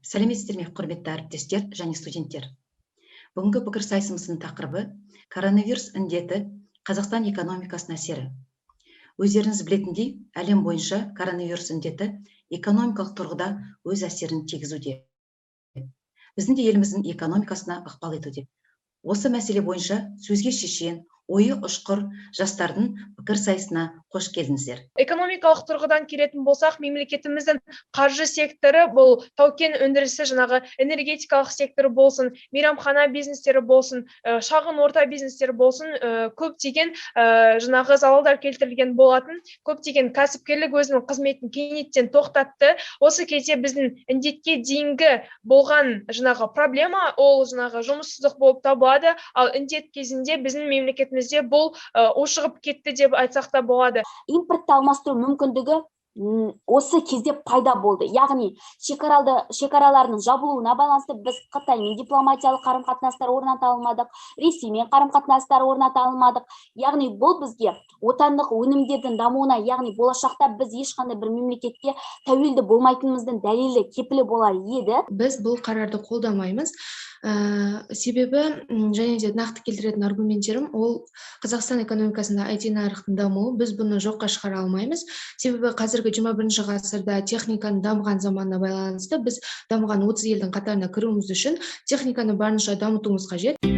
Сәлеметсіздер ме, құрметті әріптестер және студенттер. Бүгінгі пікірсайысымыздың тақырыбы коронавирус індеті Қазақстан экономикасына әсері. Өздеріңіз білетіндей, әлем бойынша коронавирус індеті экономикалық тұрғыда өз әсерін тигізуде. Біздің де еліміздің экономикасына ықпал етуде. Осы мәселе бойынша сөзге шешен, ойы ұшқыр жастардың пікірсайысына қош келдіңіздер. Экономикалық тұрғыдан келетін болсақ, мемлекетіміздің қаржы секторы бұл тау-кен өндірісі, энергетикалық секторы болсын, мейрамхана бизнестері болсын, шағын орта бизнестері болсын, көптеген залалдар келтірілген болатын, көптеген кәсіпкерлік өзінің қызметін кенеттен тоқтатты. Осы кезде біздің індетке дейінгі болған проблема ол жұмыссыздық болып табылады, ал індет кезінде біздің мемлекетімізде бұл ушығып кетті деп айтсақ та болады. Импортты алмастыру мүмкіндігі осы кезде пайда болды. Яғни шекаралардың жабылуына байланысты біз Қытаймен дипломатиялық қарым-қатынастар орната алмадық, Ресеймен қарым-қатынастар орната алмадық. Яғни бұл бізге отандық өнімдердің дамуына, яғни болашақта біз ешқандай бір мемлекетке тәуелді болмайтынымыздың дәлелі, кепілі болар еді. Біз бұл қарарды қолдамаймыз. Себебі және де нақты келтіретін аргументтерім ол Қазақстан экономикасында IT нарықтың дамуы, біз бұны жоққа шығара алмаймыз. Себебі қазіргі 21 ғасырда техниканың дамыған заманына байланысты біз дамыған 30 елдің қатарына кіруіміз үшін техниканы барынша дамытуымыз қажет.